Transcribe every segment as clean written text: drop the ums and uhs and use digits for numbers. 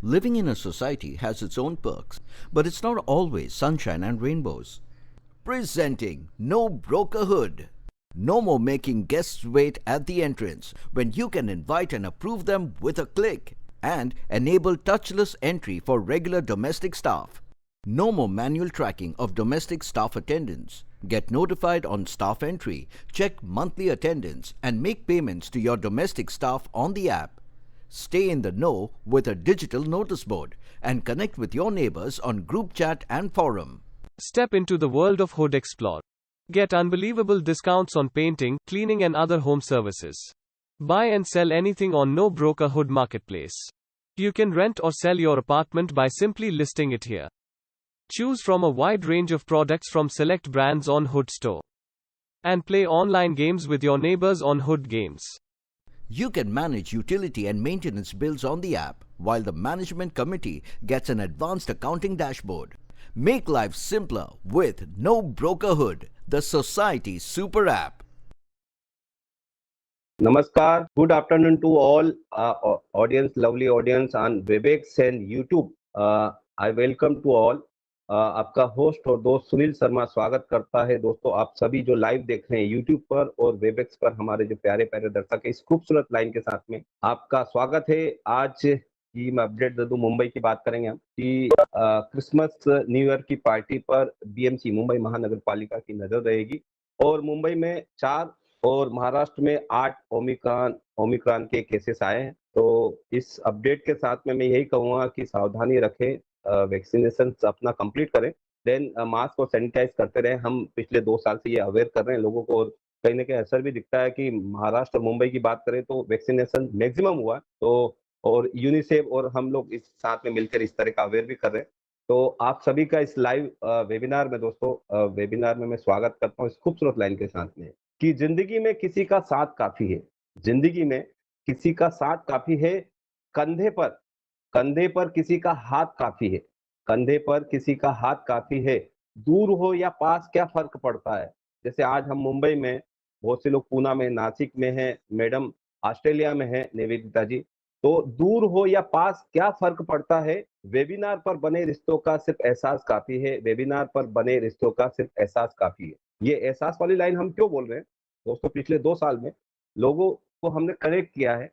Living in a society has its own perks, but it's not always sunshine and rainbows. Presenting No Brokerhood. No more making guests wait at the entrance when you can invite and approve them with a click, and enable touchless entry for regular domestic staff. No more manual tracking of domestic staff attendance. Get notified on staff entry, check monthly attendance, and make payments to your domestic staff on the app. Stay in the know with a digital notice board and connect with your neighbors on group chat and forum. Step into the world of Hood Explore. Get unbelievable discounts on painting, cleaning and other home services. Buy and sell anything on No Broker Hood Marketplace. You can rent or sell your apartment by simply listing it here. Choose from a wide range of products from select brands on Hood Store. And play online games with your neighbors on Hood Games. You can manage utility and maintenance bills on the app, while the management committee gets an advanced accounting dashboard. Make life simpler with No Brokerhood, the society super app. Namaskar. Good afternoon to all audience, lovely audience on Webex and YouTube. I welcome to all. आपका host और दोस्त सुनील शर्मा स्वागत करता है। दोस्तों, आप सभी जो लाइव देख रहे हैं YouTube पर और वेबएक्स पर, हमारे जो प्यारे प्यारे दर्शक है, इस खूबसूरत लाइन के साथ में आपका स्वागत है। आज की मैं अपडेट दे दूं, मुंबई की बात करेंगे हम कि क्रिसमस न्यू ईयर की पार्टी पर बीएमसी मुंबई महानगर पालिका की नजर रहेगी और मुंबई में 4 और महाराष्ट्र में 8 ओमिक्रॉन के केसेस आए हैं। तो इस अपडेट के साथ में मैं यही कहूंगा कि सावधानी रखें, वैक्सीनेशन अपना कंप्लीट करें, देन मास्क और सैनिटाइज करते रहे। हम पिछले 2 साल से ये अवेयर कर रहे हैं लोगों को और कहीं ना कहीं असर भी दिखता है कि महाराष्ट्र और मुंबई की बात करें तो वैक्सीनेशन मैक्सिमम हुआ। तो और यूनिसेफ और हम लोग इस साथ में मिलकर इस तरह का अवेयर भी कर रहे हैं। तो आप सभी का इस लाइव वेबिनार में दोस्तों, वेबिनार में मैं स्वागत करता हूँ इस खूबसूरत लाइन के साथ में कि जिंदगी में किसी का साथ काफी है। जिंदगी में किसी का साथ काफी है, कंधे पर किसी का हाथ काफी है। कंधे पर किसी का हाथ काफी है, दूर हो या पास क्या फर्क पड़ता है। जैसे आज हम मुंबई में, बहुत से लोग पूना में, नासिक में हैं, मैडम ऑस्ट्रेलिया में है निवेदिता जी। तो दूर हो या पास क्या फर्क पड़ता है, वेबिनार पर बने रिश्तों का सिर्फ एहसास काफी है। वेबिनार पर बने रिश्तों का सिर्फ एहसास काफी है। ये एहसास वाली लाइन हम क्यों बोल रहे हैं दोस्तों? पिछले 2 साल में लोगों को हमने कनेक्ट किया है,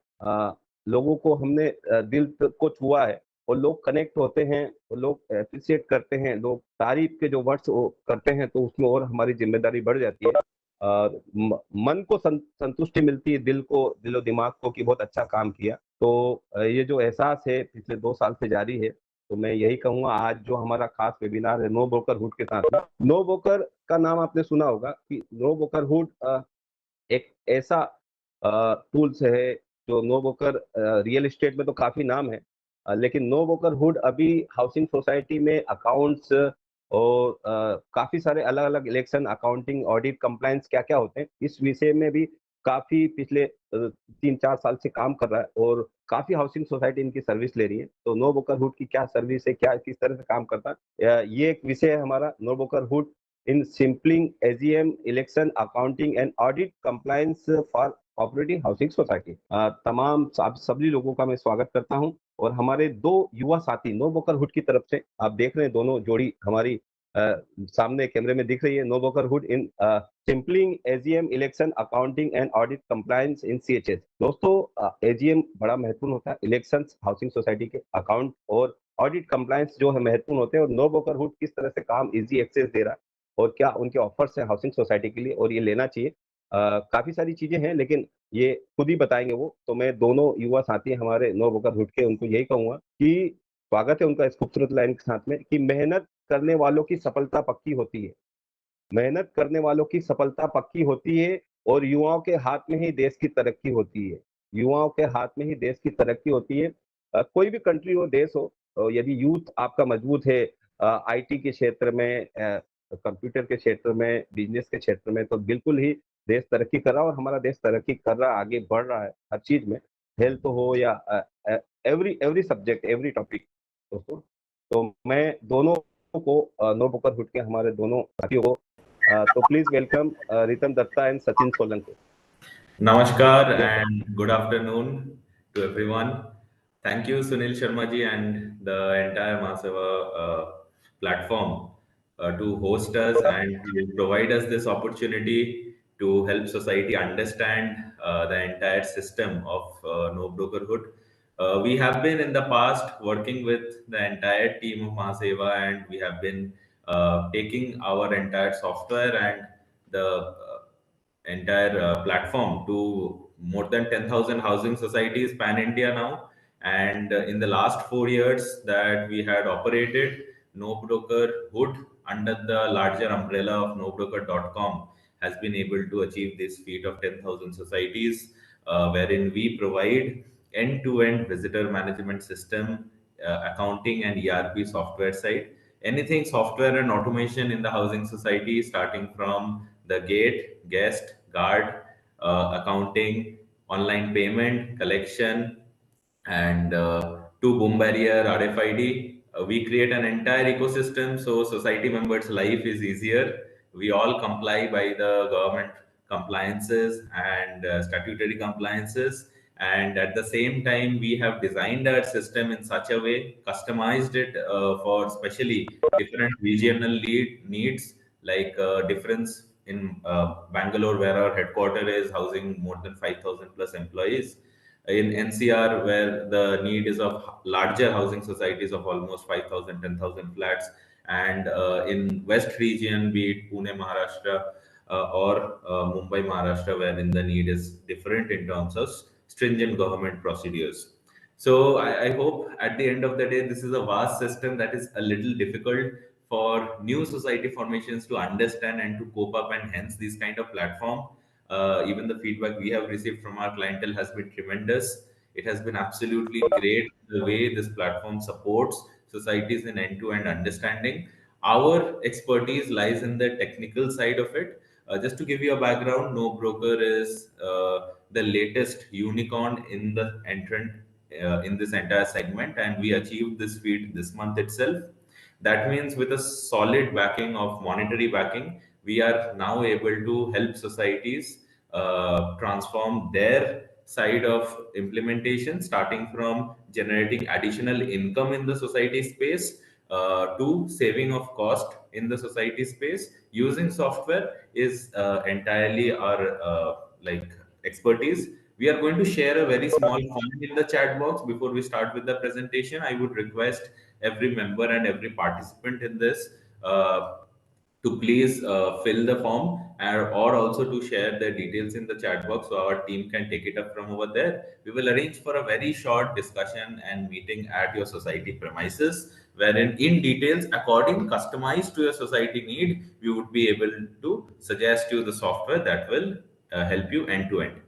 लोगों को हमने दिल को छुआ है और लोग कनेक्ट होते हैं और लोग अप्रिशिएट करते हैं, लोग तारीफ के जो वर्ड्स करते हैं, तो उसमें और हमारी जिम्मेदारी बढ़ जाती है। मन को संतुष्टि मिलती है, दिलो दिमाग को कि बहुत अच्छा काम किया। तो ये जो एहसास है पिछले 2 साल से जारी है। तो मैं यही कहूंगा, आज जो हमारा खास वेबिनार है नो ब्रोकरहुड के साथ में, नो ब्रोकर का नाम आपने सुना होगा कि नो ब्रोकरहुड एक ऐसा टूल्स है जो नो ब्रोकर, रियल एस्टेट में तो काफी नाम है, लेकिन नो ब्रोकरहुड अभी हाउसिंग सोसाइटी में अकाउंट्स और काफी सारे अलग अलग इलेक्शन, अकाउंटिंग, ऑडिट, कंप्लायंस क्या क्या होते हैं, इस विषय में भी काफी पिछले 3-4 साल से काम कर रहा है और काफी हाउसिंग सोसाइटी इनकी सर्विस ले रही है। तो नो ब्रोकरहुड की क्या सर्विस है, क्या किस तरह से काम करता है, ये एक विषय है हमारा, NoBrokerHood in simplifying AGM, election, accounting and audit compliance for operating housing society. तमाम सभी लोगों का मैं स्वागत करता हूं और हमारे 2 युवा साथी नो ब्रोकरहुड की तरफ से, आप देख रहे हैं दोनों जोड़ी हमारी सामने कैमरे में दिख रही है, NoBrokerHood in simplifying AGM, election, accounting and audit compliance in CHS. दोस्तों, एजीएम बड़ा महत्वपूर्ण होता है, इलेक्शंस हाउसिंग सोसाइटी के, अकाउंट और ऑडिट कंप्लायंस जो है महत्वपूर्ण होते हैं, और नो ब्रोकरहुड किस तरह से काम इजी एक्सेस दे रहा है और क्या उनके ऑफर्स है हाउसिंग सोसाइटी के लिए और ये लेना चाहिए। काफी सारी चीजें हैं लेकिन ये खुद ही बताएंगे वो। तो मैं दोनों युवा साथी हमारे नो ब्रोकरहुड के, उनको यही कहूंगा कि स्वागत है उनका इस खूबसूरत लाइन के साथ में कि मेहनत करने वालों की सफलता पक्की होती है। मेहनत करने वालों की सफलता पक्की होती है और युवाओं के हाथ में ही देश की तरक्की होती है। युवाओं के हाथ में ही देश की तरक्की होती है। कोई भी कंट्री हो, देश हो, यदि यूथ आपका मजबूत है, आईटी के क्षेत्र में, कंप्यूटर के क्षेत्र में, बिजनेस के क्षेत्र में, तो बिल्कुल ही देश तरक्की कर रहा है और हमारा देश तरक्की कर रहा है, आगे बढ़ रहा है हर चीज में, हेल्थ हो या एवरी सब्जेक्ट, एवरी टॉपिक दोस्तों। तो मैं दोनों को, नो ब्रोकरहुड के हमारे दोनों साथियों को, तो please welcome Ritam Datta and Sachin Solanki. Namaskar and good afternoon to everyone. Thank you, Sunil Sharma ji, and the entire Mahaseva platform to host us and to provide us this opportunity to help society understand the entire system of no brokerhood. We have been in the past working with the entire team of Mahaseva, and we have been taking our entire software and the entire platform to more than 10,000 housing societies pan India now. And in the last 4 years that we had operated, No Broker Hood under the larger umbrella of nobroker.com has been able to achieve this feat of 10,000 societies, wherein we provide end-to-end visitor management system, accounting and ERP software side. Anything software and automation in the housing society, starting from the gate, guest, guard, accounting, online payment, collection, and to boom barrier RFID. We create an entire ecosystem so society members' life is easier. We all comply by the government compliances and statutory compliances. And at the same time, we have designed our system in such a way, customized it for specially different regional needs, like difference in Bangalore, where our headquarter is housing more than 5,000 plus employees, in NCR, where the need is of larger housing societies of almost 5,000, 10,000 flats, and in West region, be it Pune, Maharashtra, or Mumbai, Maharashtra, wherein the need is different in terms of stringent government procedures. So I hope at the end of the day, this is a vast system that is a little difficult for new society formations to understand and to cope up, and hence these kind of platform. Even the feedback we have received from our clientele has been tremendous. It has been absolutely great the way this platform supports societies in end-to-end understanding. Our expertise lies in the technical side of it. Just to give you a background, No Broker is the latest unicorn in the entrant in this entire segment, and we achieved this feat this month itself. That means with a solid backing of monetary backing, we are now able to help societies transform their side of implementation, starting from generating additional income in the society space to saving of cost in the society space. Using software is entirely our like expertise. We are going to share a very small form in the chat box before we start with the presentation. I would request every member and every participant in this to please fill the form, or also to share their details in the chat box so our team can take it up from over there. We will arrange for a very short discussion and meeting at your society premises, wherein in details, according customized to your society need, we would be able to suggest you the software that will help you end to end.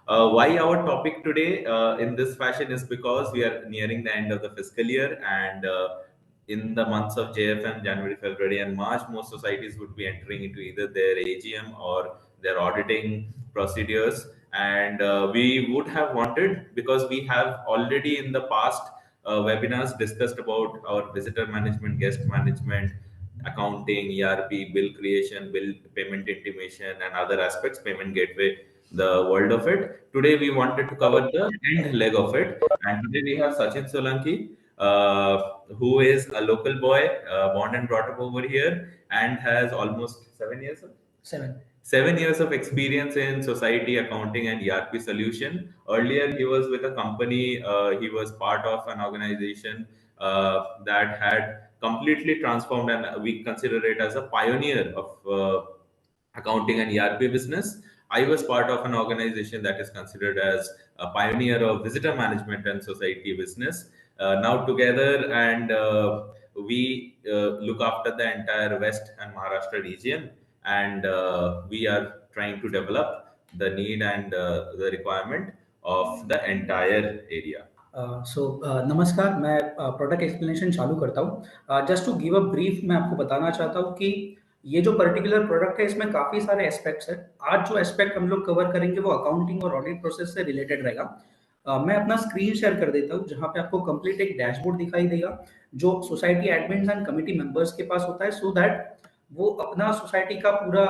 Why our topic today in this fashion is because we are nearing the end of the fiscal year, and in the months of JFM, January, February, and March, most societies would be entering into either their AGM or their auditing procedures. And we would have wanted, because we have already in the past webinars discussed about our visitor management, guest management, accounting, ERP, bill creation, bill payment intimation, and other aspects, payment gateway, the world of it. Today, we wanted to cover the end leg of it. And today we have Sachin Solanki, who is a local boy, born and brought up over here, and has almost 7 years. 7 years of experience in society accounting and ERP solution. Earlier, he was with a company. He was part of an organization that had completely transformed, and we consider it as a pioneer of accounting and ERP business. I was part of an organization that is considered as a pioneer of visitor management and society business. Now together, and we look after the entire West and Maharashtra region, and we are trying to develop the need and the requirement of the entire area. नमस्कार, मैं product explanation चालू करता हूँ। Just to give a brief, मैं आपको बताना चाहता हूँ कि ये जो पर्टिकुलर प्रोडक्ट है इसमें काफ़ी सारे एस्पेक्ट्स हैं। आज जो एस्पेक्ट हम लोग कवर करेंगे वो अकाउंटिंग और ऑडिट प्रोसेस से रिलेटेड रहेगा। मैं अपना स्क्रीन शेयर कर देता हूँ जहाँ पे आपको कंप्लीट एक डैशबोर्ड दिखाई देगा जो society admins and committee members के पास होता है, सो दैट वो अपना सोसाइटी का पूरा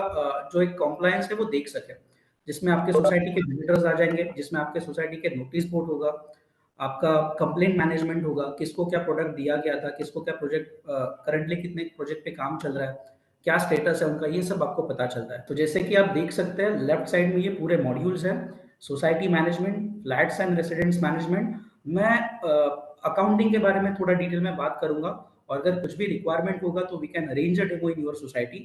जो एक कॉम्प्लायंस है वो देख सके, जिसमें आपके सोसाइटी के विजिटर्स आ जाएंगे, जिसमें आपके सोसाइटी के नोटिस बोर्ड होगा, आपका कंप्लेंट मैनेजमेंट होगा, किसको क्या प्रोडक्ट दिया गया था, किसको क्या प्रोजेक्ट करंटली कितने प्रोजेक्ट पे काम चल रहा है, क्या स्टेटस है उनका, ये सब आपको पता चलता है। तो जैसे कि आप देख सकते हैं लेफ्ट साइड में ये पूरे मॉड्यूल्स हैं, society management, flats and residents management. मैं अकाउंटिंग के बारे में थोड़ा डिटेल में बात करूंगा, और अगर कुछ भी रिक्वायरमेंट होगा तो we can arrange a demo in your society.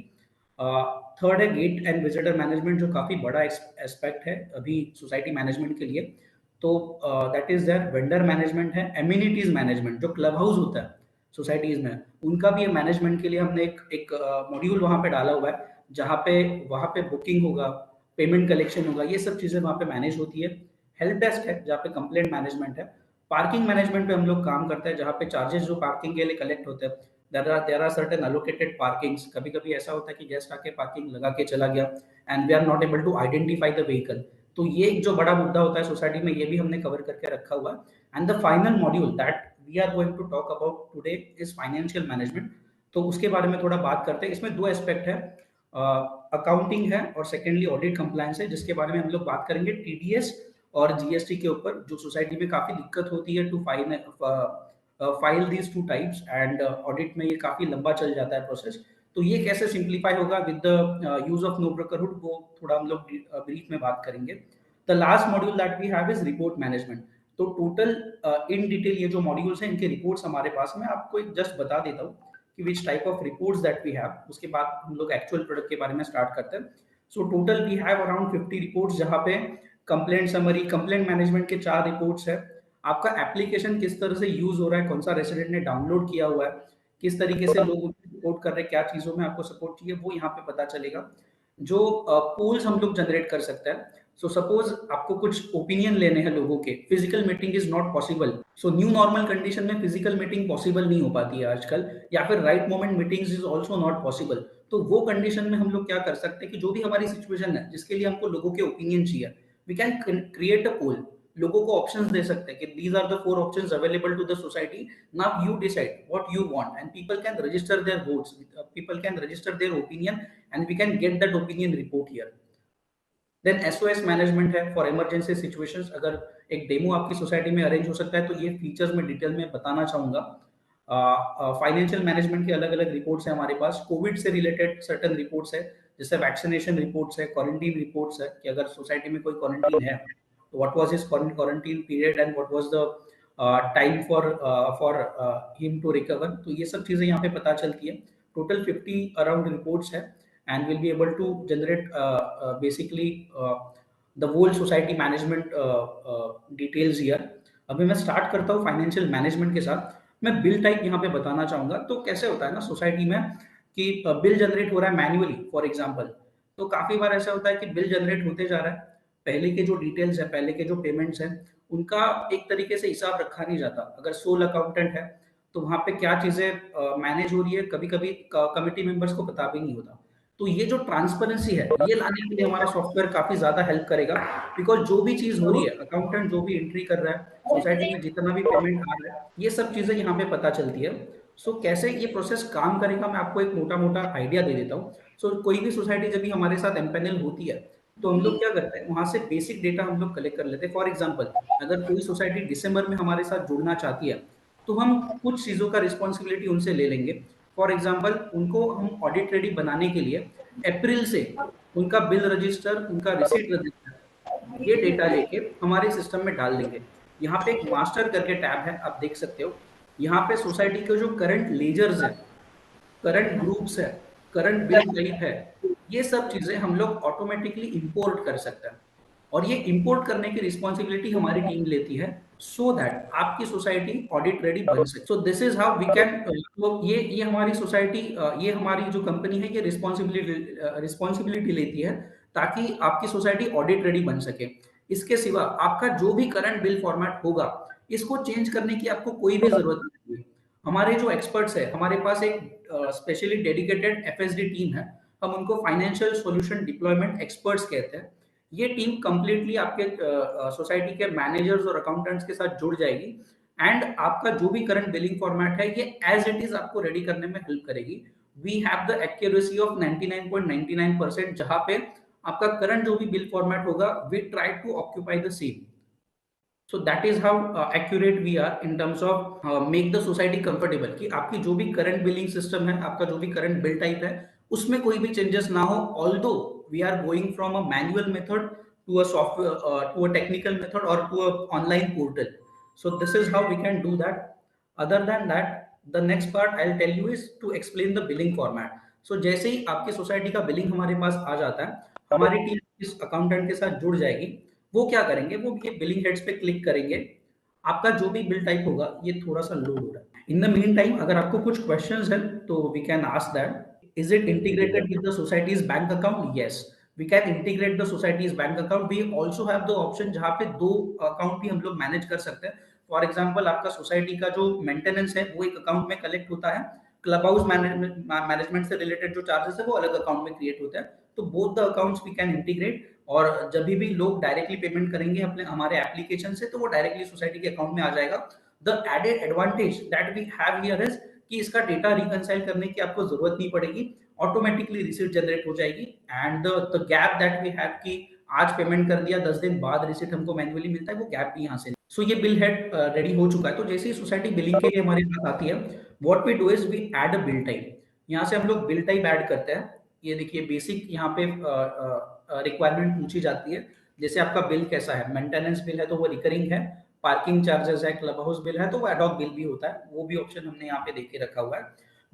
Third है गेट एंड विजिटर मैनेजमेंट, जो काफ़ी बड़ा एस्पेक्ट है अभी सोसाइटी मैनेजमेंट के लिए। तो that is there. Vendor management है, एम्यूनिटीज मैनेजमेंट, जो क्लब हाउस होता है सोसाइटीज में, उनका भी मैनेजमेंट के लिए हमने एक मॉड्यूल वहाँ पे डाला हुआ है, जहाँ पे वहाँ पे बुकिंग होगा, पेमेंट कलेक्शन होगा, ये सब चीज़ें वहाँ पे मैनेज होती है। हेल्प डेस्क है जहाँ पे कंप्लेंट मैनेजमेंट है। पार्किंग मैनेजमेंट पे हम लोग काम करते हैं, जहाँ पे चार्जेस जो पार्किंग के लिए कलेक्ट होते हैं, there are certain allocated parkings. कभी कभी ऐसा होता है कि गेस्ट आके पार्किंग लगा के चला गया and we are not able to identify the vehicle. तो ये एक जो बड़ा मुद्दा होता है सोसाइटी में, ये भी हमने कवर करके रखा हुआ है। And the final module that we are going to talk about today is financial management. तो उसके बारे में थोड़ा बात करते हैं। इसमें दो एस्पेक्ट है, अकाउंटिंग है और सेकेंडली ऑडिट कंप्लायंस है, जिसके बारे में हम लोग बात करेंगे टीडीएस और जीएसटी के ऊपर, जो सोसाइटी में काफी दिक्कत होती है to file these two types, and audit में ये काफी लंबा चल जाता है प्रोसेस। तो ये कैसे सिंप्लीफाई होगा with the use of NoBrokerHood, वो थोड़ा हम लोग ब्रीफ में बात करेंगे। The last module that we have is report management. तो टोटल इन डिटेल ये जो मॉड्यूल्स हैं, इनके रिपोर्ट्स हमारे पास। मैं आपको एक जस्ट बता देता हूँ कि which type of reports that we have, उसके बाद हम लोग एक्चुअल प्रोडक्ट के बारे में स्टार्ट करते हैं। So total we have around 50 reports, जहाँ पे कंप्लेंट समरी, कंप्लेंट मैनेजमेंट के 4 रिपोर्ट्स है, आपका एप्लीकेशन किस तरह से यूज हो रहा है, कौन सा रेसिडेंट ने डाउनलोड किया हुआ है, किस तरीके से लोग सपोर्ट कर रहे हैं, क्या चीजों में आपको सपोर्ट चाहिए, वो यहाँ पे पता चलेगा। जो पोल्स हम लोग जनरेट कर सकते हैं, सो सपोज आपको कुछ ओपिनियन लेने हैं लोगों के, physical meeting is not possible. So new normal condition में फिजिकल मीटिंग पॉसिबल नहीं हो पाती है आजकल, या फिर right moment meetings is also not possible. तो वो कंडीशन में हम लोग क्या कर सकते हैं कि जो भी हमारी सिचुएशन है जिसके लिए हमको लोगों के ओपिनियन चाहिए, we can create a poll. लोगों को ऑप्शंस दे सकते हैं कि these are the 4 options available to the society, now you decide what you want, and people can register their votes, people can register their opinion, and we can get that opinion report here. Then SOS management है for emergency situations. अगर एक demo आपकी society में arrange हो सकता है तो ये फीचर्स में डिटेल में बताना चाहूंगा। फाइनेंशियल मैनेजमेंट के अलग अलग रिपोर्ट्स हैं हमारे पास, कोविड से रिलेटेड सर्टन रिपोर्ट्स है, जैसे वैक्सीनेशन रिपोर्ट्स है, क्वारंटीन रिपोर्ट्स है, कि अगर सोसाइटी में कोई क्वारंटीन है तो what was his quarantine period and what was the time for him to recover. तो ये सब चीजें यहाँ पे पता चलती है। टोटल 50 अराउंड रिपोर्ट्स है, and we'll be able to generate basically the whole society management details here. अभी मैं स्टार्ट करता हूँ फाइनेंशियल मैनेजमेंट के साथ। मैं बिल टाइप यहाँ पे बताना चाहूंगा। तो कैसे होता है ना सोसाइटी में कि बिल जनरेट हो रहा है मैन्युअली फॉर एग्जांपल, तो काफी बार ऐसा होता है कि बिल जनरेट होते जा रहा है, पहले के जो डिटेल्स है, पहले के जो पेमेंट्स हैं, उनका एक तरीके से हिसाब रखा नहीं जाता। अगर सोल अकाउंटेंट है तो वहाँ पे क्या चीजें मैनेज हो रही है, कभी कभी कमिटी मेंबर्स को पता भी नहीं होता। तो ये जो ट्रांसपेरेंसी है, ये लाने के लिए हमारा सॉफ्टवेयर काफी ज्यादा हेल्प करेगा, बिकॉज जो भी चीज हो रही है, अकाउंटेंट जो भी एंट्री कर रहा है, सोसाइटी में जितना भी पेमेंट आ रहा है, ये सब चीजें यहाँ पे पता चलती है। सो कैसे ये प्रोसेस काम करेगा, मैं आपको एक मोटा मोटा आइडिया दे देता हूँ। सो कोई भी सोसाइटी जब भी हमारे साथ एम्पेनल होती है, तो हम लोग क्या करते हैं, वहां से बेसिक डेटा हम लोग कलेक्ट कर लेते हैं। फॉर एग्जाम्पल, अगर कोई सोसाइटी दिसंबर में हमारे साथ जुड़ना चाहती है, तो हम कुछ चीजों का रिस्पॉन्सिबिलिटी उनसे ले लेंगे। फॉर एग्जाम्पल, उनको हम ऑडिट रेडी बनाने के लिए अप्रैल से उनका बिल रजिस्टर, उनका रिसीट रजिस्टर, ये डेटा लेके हमारे सिस्टम में डाल देंगे। यहाँ पे एक मास्टर करके टैब है, आप देख सकते हो। यहाँ पे सोसाइटी के जो करंट लेजर्स है, करंट ग्रुप्स है, करंट बिल टाइप है, ये सब चीजें हम लोग ऑटोमेटिकली इंपोर्ट कर सकते हैं, और ये इंपोर्ट करने की रिस्पॉन्सिबिलिटी हमारी टीम लेती है, सो दैट आपकी सोसाइटी ऑडिट रेडी बन सके। So this is how we can, तो ये हमारी सोसाइटी, ये हमारी जो कंपनी है, ये रिस्पॉन्सिबिलिटी लेती है ताकि आपकी सोसाइटी ऑडिट रेडी बन सके। इसके सिवा आपका जो भी करंट बिल फॉर्मेट होगा, इसको चेंज करने की आपको कोई भी जरूरत नहीं है। हमारे जो एक्सपर्ट्स है, हमारे पास एक स्पेशली डेडिकेटेड एफएसडी टीम है, हम उनको फाइनेंशियल सॉल्यूशन डिप्लॉयमेंट एक्सपर्ट्स कहते हैं। ये टीम कंप्लीटली आपके सोसाइटी के मैनेजर्स और अकाउंटेंट्स के साथ जुड़ जाएगी, एंड आपका जो भी करंट बिलिंग फॉर्मेट है, ये एज इट इज आपको रेडी करने में हेल्प करेगी। We have the accuracy of 99.99%, जहां पे आपका करंट जो भी बिल फॉर्मेट होगा, we try to occupy the same. So that is how accurate we are in terms of make the society comfortable, कि आपकी जो भी करंट बिलिंग सिस्टम है, आपका जो भी करंट बिल टाइप है, उसमें कोई भी चेंजेस ना हो, although we are going from a manual method to a software, to a technical method और to a online portal. So this is how we can do that. Other than that, the next part I will tell you is to explain the billing format. So जैसे ही आपकी society का billing हमारे पास आ जाता है, हमारी team इस accountant के साथ जुड़ जाएगी. वो क्या करेंगे, वो ये बिलिंग हेड्स पे क्लिक करेंगे. आपका जो भी बिल टाइप होगा, ये थोड़ा सा लोड हो रहा है. इन द मीन टाइम अगर आपको कुछ क्वेश्चंस है तो we can ask that. Is it integrated with the societies bank account? Yes, we can integrate the societies bank account. We also have the option जहाँ पे दो अकाउंट भी हम लोग मैनेज कर सकते हैं. फॉर एग्जाम्पल, आपका सोसाइटी का जो मेंटेनेंस है वो एक अकाउंट में कलेक्ट होता है. क्लब हाउस मैनेजमेंट से रिलेटेड जो चार्जेस है वो अलग अकाउंट में क्रिएट होता है. तो both the accounts we can integrate. और जब भी लोग डायरेक्टली पेमेंट करेंगे अपने हमारे एप्लीकेशन से, तो वो डायरेक्टली सोसाइटी के अकाउंट में आ जाएगा. The added advantage that we have here is कि इसका डेटा रिकंसाइल करने की आपको जरूरत नहीं पड़ेगी. ऑटोमेटिकली रिसीट जनरेट हो जाएगी. And the gap that we have कि आज पेमेंट कर दिया, 10 दिन बाद रिसीट हमको मैन्युअली मिलता है, वो गैप भी यहाँ से. सो ये बिल हेड रेडी हो चुका है. तो जैसे ही सोसाइटी बिलिंग के लिए हमारे पास आती है, what we do is we add a bill type. यहाँ से हम लोग बिल टाइप ऐड करते हैं. ये देखिए, बेसिक यहाँ पे रिक्वायरमेंट पूछी जाती है. जैसे आपका बिल कैसा है, मेंटेनेंस बिल है तो वो रिकरिंग है, पार्किंग चार्जेस है, क्लब हाउस बिल है तो वो एडॉक बिल भी होता है. वो भी ऑप्शन हमने यहाँ पे देके रखा हुआ है.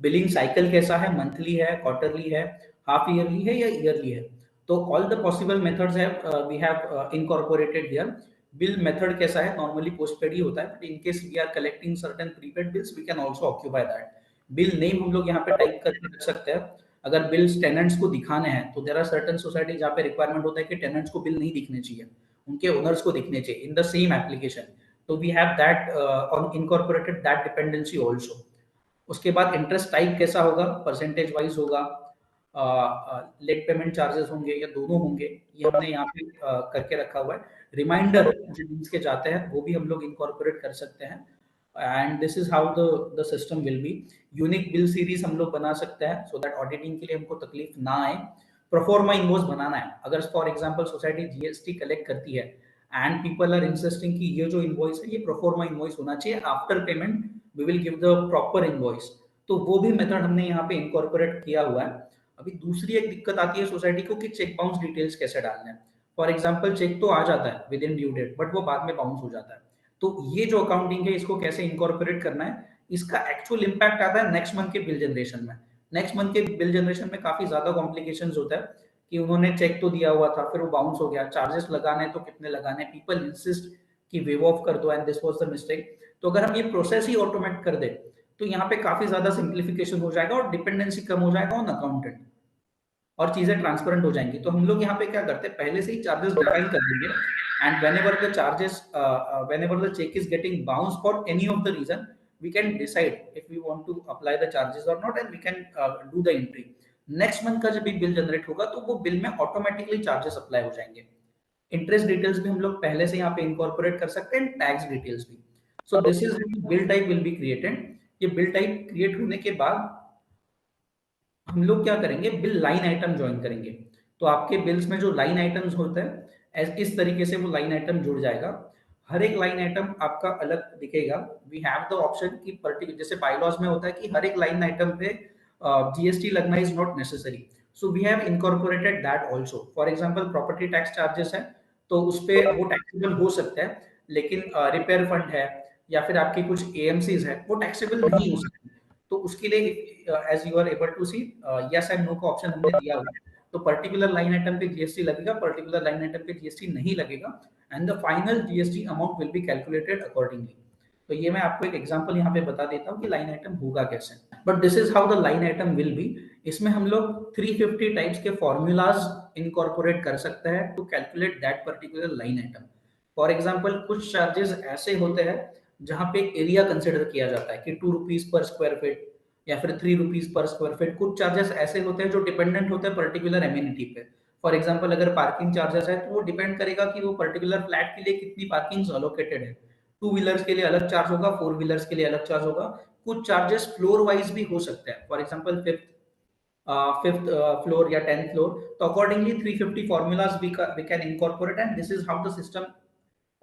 बिलिंग साइकिल कैसा है, मंथली है, क्वार्टरली है, हाफ ईयरली है या ईयरली है. तो all the possible methods have we have incorporated here. Bill method कैसा है, नॉर्मली पोस्टपेड ही होता है, but in case we are collecting certain prepaid bills we can also occupy that. Bill name हम लोग यहाँ पे टाइप करके रख सकते हैं. अगर बिल्स टेनेंट्स को दिखाने हैं तो देयर आर सर्टेन सोसाइटी जहाँ पे रिक्वायरमेंट होता है कि टेनेंट्स को बिल नहीं दिखने चाहिए, उनके ओनर्स को दिखने चाहिए इन द सेम एप्लीकेशन. तो we have that on incorporated that dependency also. उसके बाद इंटरेस्ट टाइप कैसा होगा, परसेंटेज वाइज होगा, लेट पेमेंट चार्जेस होंगे या दोनों होंगे, ये हमने यहाँ पे करके रखा हुआ है. रिमाइंडर जो बिल्स के जाते हैं वो भी हम लोग इनकॉर्पोरेट कर सकते हैं. And this is how the system will be. Unique bill series हम लोग बना सकते हैं सो दैट ऑडिटिंग के लिए हमको तकलीफ ना आए. प्रोफॉर्मा इनवॉइस बनाना है. अगर for example society GST collect करती है एंड पीपल आर इंसिस्टिंग कि ये जो इनवॉइस है ये प्रोफॉर्मा इनवॉइस होना चाहिए, after payment we will give the proper invoice. तो वो भी मेथड हमने यहाँ पे इनकॉर्पोरेट किया हुआ है. अभी दूसरी एक दिक्कत आती है सोसाइटी को कि चेक बाउंस डिटेल्स कैसे डालने हैं. फॉर एग्जांपल, चेक तो आ जाता है within due date, but वो बाद में बाउंस हो जाता है. तो ये जो अकाउंटिंग है इसको कैसे इनकॉर्पोरेट करना है, इसका एक्चुअल इंपैक्ट आता है नेक्स्ट मंथ के बिल जनरेशन में. नेक्स्ट मंथ के बिल जनरेशन में काफी ज्यादा कॉम्प्लिकेशंस होता है कि उन्होंने चेक तो दिया हुआ था, फिर वो बाउंस हो गया, चार्जेस लगाने तो कितने लगाने, पीपल इंसिस्ट कि वेव ऑफ कर दो and this was the mistake. तो अगर हम ये प्रोसेस ही ऑटोमेट कर दे तो यहाँ पे काफी ज्यादा सिंप्लीफिकेशन हो जाएगा और डिपेंडेंसी कम हो जाएगा ऑन अकाउंटेंट और चीजें ट्रांसपेरेंट हो जाएंगी. तो हम लोग यहाँ पे क्या करते हैं, पहले से ही चार्जेस डिफाइन कर देंगे. And whenever the check is getting bounced for any of the reason, we can decide if we want to apply the charges or not and we can do the entry. Next month का जब भी bill generate होगा तो वो bill में automatically charges apply हो जाएंगे. Interest details भी हम लोग पहले से यहाँ पे इनकॉर्पोरेट कर सकते हैं, टैक्स डिटेल्स भी. सो this is bill type will be created. ये बिल टाइप क्रिएट होने के बाद हम लोग क्या करेंगे, बिल लाइन आइटम ज्वाइन करेंगे. तो आपके बिल्स में जो लाइन आइटम्स होते हैं इस तरीके से वो लाइन आइटम जुड़ जाएगा. हर एक लाइन आइटम आपका अलग दिखेगा. वी हैव द ऑप्शन कि पर्टिकुलर, जैसे बायलॉज में होता है कि हर एक लाइन आइटम पे जीएसटी लगना is not necessary. So we have incorporated that also. For example, property tax charges है तो उस पे वो टैक्सेबल हो सकता है, लेकिन रिपेयर फंड है या फिर आपकी कुछ एएमसीज है वो टैक्सेबल नहीं हो सकती. तो उसके लिए as you are able to see, yes and no का ऑप्शन हमने दिया हुआ है. तो पर्टिकुलर लाइन आइटम पे जीएसटी लगेगा, पर्टिकुलर लाइन आइटम पे जीएसटी नहीं लगेगा, and the final GST amount will be calculated accordingly. तो ये मैं आपको एक एग्जांपल यहाँ पे बता देता हूँ कि लाइन आइटम होगा कैसे. But this is how the line item will be. इसमें हम लोग 350 टाइप्स के फॉर्मूलाज इनकॉर्पोरेट कर सकते हैं to calculate that particular line item. For example, कुछ चार्जेस ऐसे होते हैं जहाँ पे एरिया कंसिडर किया जाता है कि 2 रुपीज पर स्क्वायर फीट या फिर 3 रुपीज पर स्क्वायर फीट. कुछ चार्जेस ऐसे होते हैं जो डिपेंडेंट होते हैं पर्टिकुलर एमिनिटी पे. फॉर एग्जांपल, अगर पार्किंग चार्जेस है तो वो डिपेंड करेगा कि वो पर्टिकुलर फ्लैट के लिए कितनी पार्किंग अलोकेटेड है. 2 व्हीलर्स के लिए अलग चार्ज होगा, 4 व्हीलर्स के लिए अलग चार्ज होगा. कुछ चार्जेस फ्लोर वाइज भी हो सकते हैं. फॉर एग्जांपल, फिफ्थ फ्लोर या 10th फ्लोर, तो accordingly 350 formulas we can incorporate, and this is how the system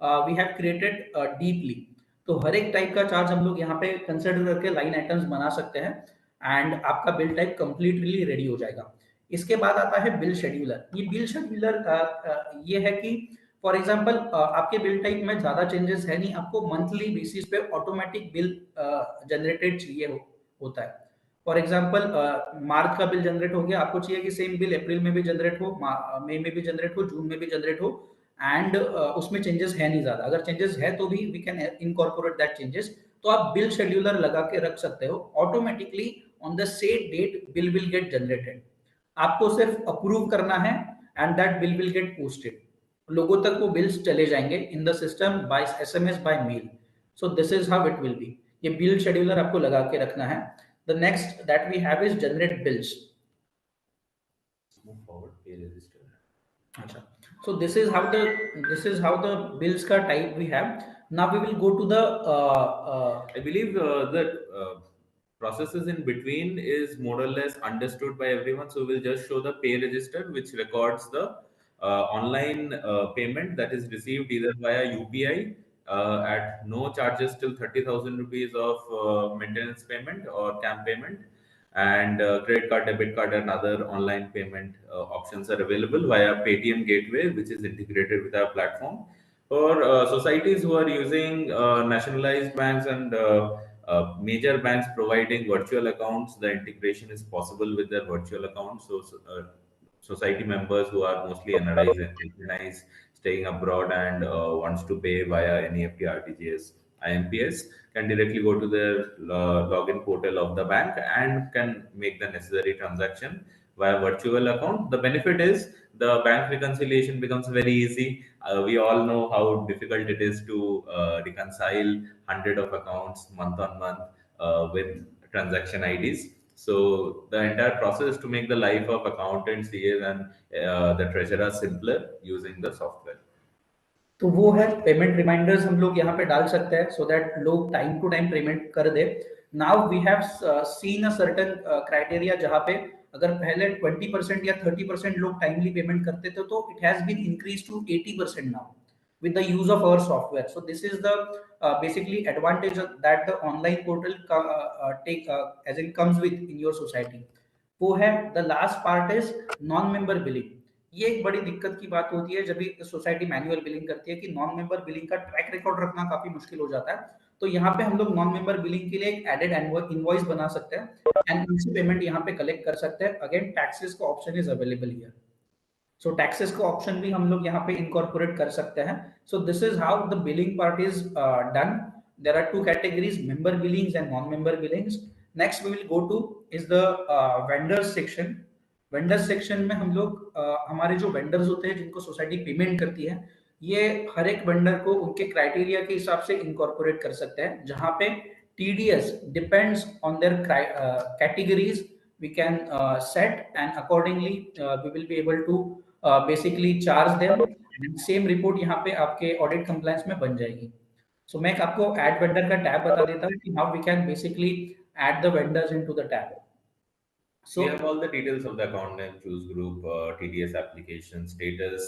we have created deeply. तो हर एक टाइप का चार्ज हम लोग यहाँ पे कंसिडर करके लाइन आइटम्स बना सकते हैं एंड आपका बिल टाइप कंप्लीटली रेडी हो जाएगा। इसके बाद आता है बिल शेड्यूलर। ये बिल शेड्यूलर ये है कि फॉर एग्जांपल आपके बिल टाइप में ज्यादा चेंजेस है नहीं, आपको मंथली बेसिस पे ऑटोमेटिक बिल जनरेटेड चाहिए होता है। फॉर एग्जांपल मार्च का बिल जनरेट हो गया, आपको चाहिए कि सेम बिल अप्रैल में भी जनरेट हो, मई में भी जनरेट हो, जून में भी जनरेट हो एंड उसमें चेंजेस है नहीं ज्यादा। अगर चेंजेस है तो भी we can incorporate that changes. तो आप बिल शेड्यूलर लगा के रख सकते हो, automatically on the set date bill will get generated. आपको सिर्फ अप्रूव करना है and that bill will get posted. लोगों तक वो बिल्स चले जाएंगे in the system by SMS by mail. So this is how it will be. ये बिल शेड्यूलर आपको लगा के रखना है। The next that we have is generate bills. Move forward, pay register. अच्छा, so this is how the bills का type we have. Now we will go to the I believe that processes in between is more or less understood by everyone. So we'll just show the pay register, which records the online payment that is received either via UPI at no charges till 30,000 rupees of maintenance payment or CAM payment. And credit card, debit card, and other online payment options are available via Paytm Gateway, which is integrated with our platform. For societies who are using nationalized banks and major banks providing virtual accounts, the integration is possible with their virtual accounts. So, society members who are mostly NRIs and HNIs staying abroad and wants to pay via NEFT, RTGS, IMPS can directly go to their login portal of the bank and can make the necessary transaction via virtual account. The benefit is the bank reconciliation becomes very easy. We all know how difficult it is to reconcile hundred of accounts month on month with transaction IDs. So the entire process is to make the life of accountants, CAs, and the treasurer simpler using the software. तो वो है payment reminders हम लोग यहाँ पे डाल सकते हैं सो दैट लोग टाइम टू टाइम पेमेंट कर दे। Now we have seen a certain criteria जहाँ पे अगर पहले 20% या 30% लोग टाइमली पेमेंट करते थे तो it has been increase to 80% now with the use of our software. So this is the basically advantage that the online portal as it comes with in your society. वो है the last part is non-member billing. ये एक बड़ी दिक्कत की बात होती है जब भी सोसाइटी मैनुअल बिलिंग करती है कि नॉन मेंबर बिलिंग का ट्रैक रिकॉर्ड रखना काफी मुश्किल हो जाता है। तो यहाँ पे हम लोग नॉन मेंबर बिलिंग के लिए एक एडेड इनवॉइस बना सकते हैं एंड उनसे पेमेंट यहाँ पे कलेक्ट कर सकते हैं। अगेन टैक्सेस का option is available here. So taxes का ऑप्शन भी हम लोग यहाँ पे इनकॉर्पोरेट कर सकते हैं। So this is how the billing part is done. There are two categories, member billings and non member billings. Next we will go to is the vendors section. Vendors section में हम लोग हमारे जो vendors होते हैं जिनको society payment करती है, ये हर एक वेंडर को उनके क्राइटेरिया के हिसाब से इनकॉर्पोरेट कर सकते हैं। जहाँ पे TDS depends on their categories we can set and accordingly we will be able to basically charge them and same report यहाँ पे आपके audit compliance में बन जाएगी। So मैं आपको add vendor का tab बता देता हूँ कि how we can basically add the vendors into the tab. So we have all the details of the account name, choose group, TDS application status,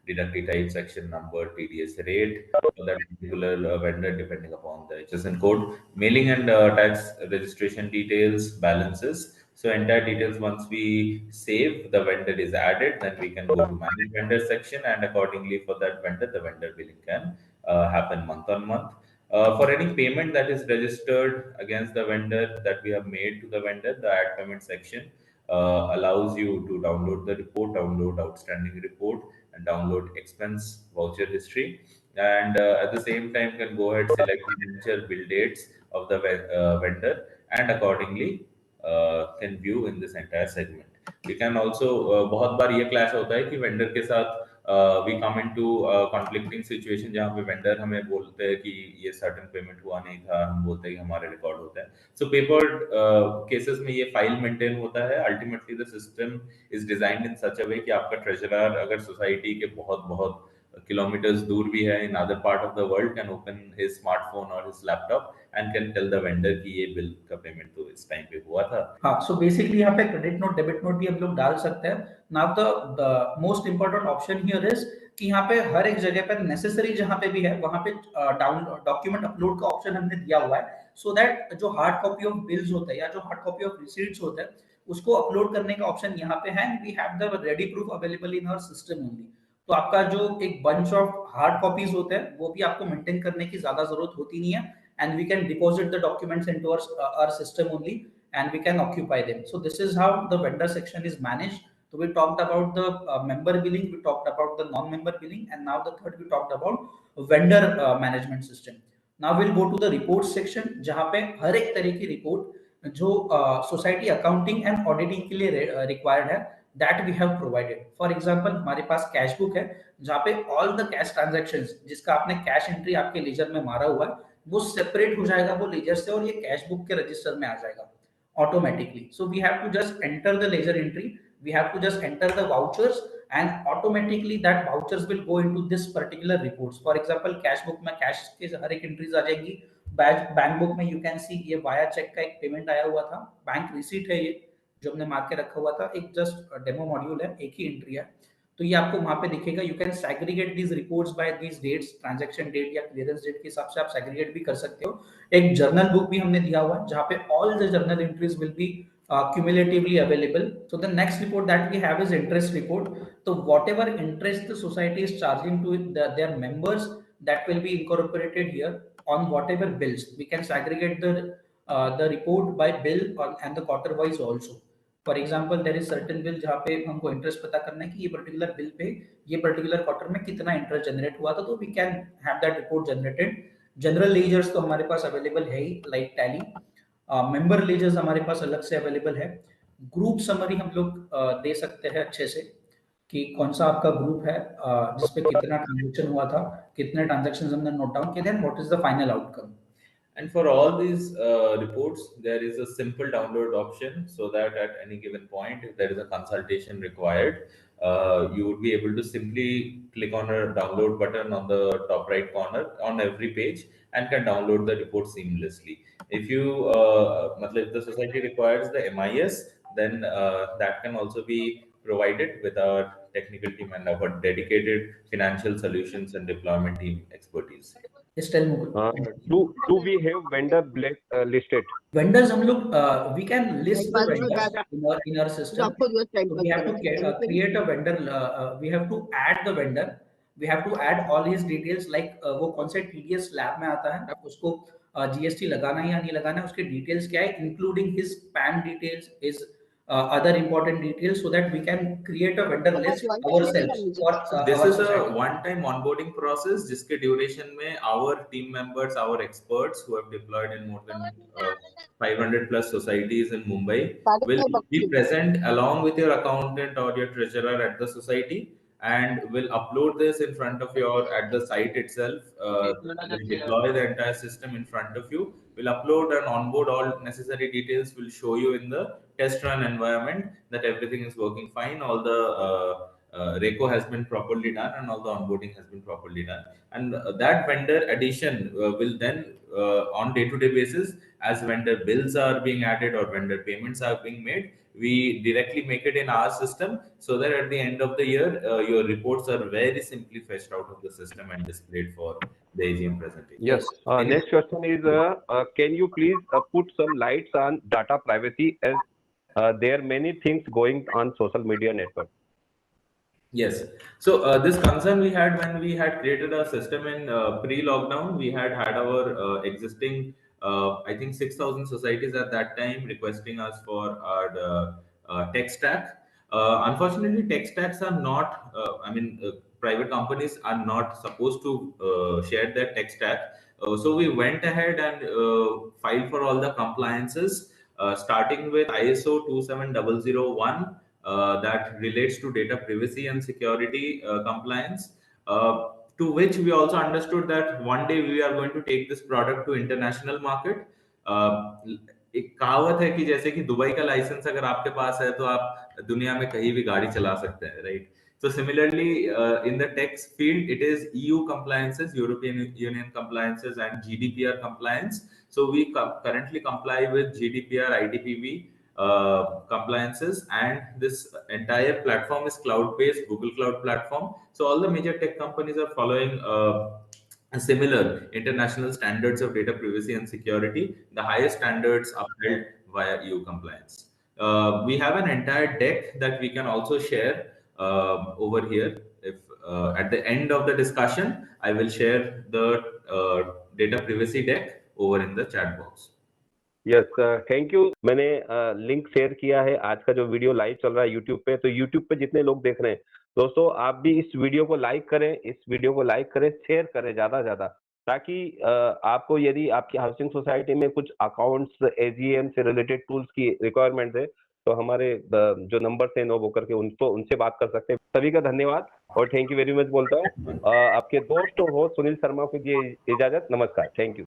deductee type, section number, TDS rate for that particular vendor depending upon the HSN code, mailing and tax registration details, balances. So entire details once we save, the vendor is added, then we can go to manage vendor section and accordingly for that vendor, the vendor billing can happen month on month. For any payment that is registered against the vendor that we have made to the vendor, the add payment section allows you to download the report, download outstanding report, and download expense voucher history. And at the same time, can go ahead select the bill dates of the vendor and accordingly can view in this entire segment. We can also बहुत बार ये clash होता है कि vendor के साथ we come into conflicting situation जहाँ पे vendor हमें बोलते हैं कि ये सर्टेन पेमेंट हुआ नहीं था, हम बोलते हैं कि हमारे रिकॉर्ड होता है। सो पेपर केसेस में ये फाइल मेंटेन होता है। Ultimately the system is designed in such a way कि आपका ट्रेजरर अगर सोसाइटी के बहुत बहुत kilometers दूर भी है in other part of the world can open his smartphone or his laptop and can tell the vendor कि ये बिल का पेमेंट तो इस टाइम पे हुआ था। हाँ, सो बेसिकली यहाँ पे क्रेडिट नोट डेबिट नोट भी हम लोग डाल सकते हैं। Now the most important option here is कि यहाँ पे हर एक जगह पर नेसेसरी जहाँ पे भी है वहाँ पे डाउन डॉक्यूमेंट अपलोड का ऑप्शन हमने दिया हुआ है, सो दैट जो हार्ड कॉपी ऑफ बिल्स होता है या जो हार्ड कॉपी ऑफ रिसीट्स होता है उसको अपलोड करने का ऑप्शन यहाँ पे है, and we have the ready proof available in our system only. तो आपका जो एक बंच ऑफ हार्ड कॉपीज होते हैं वो भी आपको मेंटेन करने की ज्यादा जरूरत होती नहीं है, and we can deposit the documents into our system only and we can occupy them. So this is how the vendor section is managed. So we talked about the member billing, we talked about the non-member billing, and now the third we talked about vendor management system. Now we'll go to the reports section जहाँ पे हर एक तरह की report जो society accounting and auditing के लिए required है that we have provided. For example हमारे पास कैश बुक है जहाँ पे all the cash transactions जिसका आपने कैश एंट्री आपके लेजर में मारा हुआ है वो सेपरेट हो जाएगा वो लेजर से और ये कैश बुक के रजिस्टर में आ जाएगा automatically. So we have to just enter the ledger entry, we have to just enter the vouchers, and automatically that vouchers will go into this particular reports. For example cash book में cash के हर एक entries आ जाएंगी, bank book में you can see ये via check का एक payment आया हुआ था, बैंक रिसीट है ये जो हमने मार्क के रखा हुआ था, एक जस्ट डेमो मॉड्यूल है, एक ही एंट्री है, तो ये आपको वहां पे दिखेगा। You can segregate these reports by these dates, transaction date या क्लियरेंस डेट के हिसाब से आप सेग्रीगेट भी कर सकते हो। एक जर्नल बुक भी हमने दिया हुआ है जहाँ पे all the journal entries will be cumulatively available. So the next report that we have is interest report. So whatever interest the society is charging to their members, that will be incorporated here on whatever bills. We can segregate the report by bill and the quarter wise also. For example there is certain bill जहाँ पे हमको interest पता करना है कि ये particular bill pay ये particular quarter में कितना इंटरेस्ट जनरेट हुआ था, तो we can have that report generated. General ledgers तो हमारे पास अवेलेबल है ही लाइक टैली, मेंबर लेजर्स हमारे पास अलग से अवेलेबल है। ग्रुप समरी हम लोग दे सकते हैं अच्छे से कि कौन सा आपका ग्रुप है जिसपे कितना ट्रांजेक्शन हुआ था, कितने ट्रांजेक्शन हमने नोट डाउन किए, then what is the final outcome. And for all these reports, there is a simple download option so that at any given point, if there is a consultation required, you would be able to simply click on a download button on the top right corner on every page and can download the report seamlessly. If you, if the society requires the MIS, then that can also be provided with our technical team and our dedicated financial solutions and deployment team expertise. Do we have vendor listed? Vendors हम लोग we can list the vendors in our system. So we have to create a vendor, we have to add the vendor, we have to add all his details like वो कौन से TDS slab में आता है, उसको GST लगाना है या नहीं लगाना है, उसके डिटेल्स क्या है, including his PAN details, his other important details, so that we can create a vendor list ourselves. So this is a one-time onboarding process जिसके duration में our team members, our experts who have deployed in more than 500 plus societies in Mumbai will be present along with your accountant or your treasurer at the society and will upload this in front of your at the site itself. Will deploy the entire system in front of you. Will upload and onboard all necessary details. Will show you in the test run environment that everything is working fine. All the RECO has been properly done and all the onboarding has been properly done. And that vendor addition will then on day-to-day basis, as vendor bills are being added or vendor payments are being made, we directly make it in our system so that at the end of the year, your reports are very simply fetched out of the system and displayed for the AGM presentation. Yes. Next question is, can you please put some lights on data privacy, as there are many things going on social media network? Yes. So this concern we had when we had created our system in pre-lockdown. We had our existing, I think 6,000 societies at that time requesting us for our tech stack. Unfortunately, tech stacks are not, private companies are not supposed to share their tech stack. So we went ahead and filed for all the compliances, starting with ISO 27001. That relates to data privacy and security compliance, to which we also understood that one day we are going to take this product to international market. एक कहावत है कि जैसे कि Dubai का licence अगर आपके पास है तो आप दुनिया में कहीं भी गाड़ी चला सकते हैं, right? So similarly, in the tech field, it is EU compliances, European Union compliances, and GDPR compliance. So we currently comply with GDPR, IDPV, compliances, and this entire platform is cloud-based, Google Cloud platform. So all the major tech companies are following similar international standards of data privacy and security. The highest standards upheld via EU compliance. We have an entire deck that we can also share over here. If at the end of the discussion, I will share the data privacy deck over in the chat box. Yes, thank you. मैंने link share किया है। आज का जो video live चल रहा है YouTube पे, तो यूट्यूब पे जितने लोग देख रहे हैं दोस्तों, आप भी इस वीडियो को लाइक करें, शेयर करें ज्यादा से ज्यादा, ताकि आपको यदि आपकी हाउसिंग सोसाइटी में कुछ अकाउंट्स एजीएम से रिलेटेड टूल्स की रिक्वायरमेंट है, तो हमारे जो नंबर है नो बुकर के, उनसे बात कर सकते हैं। सभी का धन्यवाद और थैंक यू वेरी मच बोलता हूँ। आपके दोस्त हो सुनील शर्मा को ये इजाजत, नमस्कार, थैंक यू।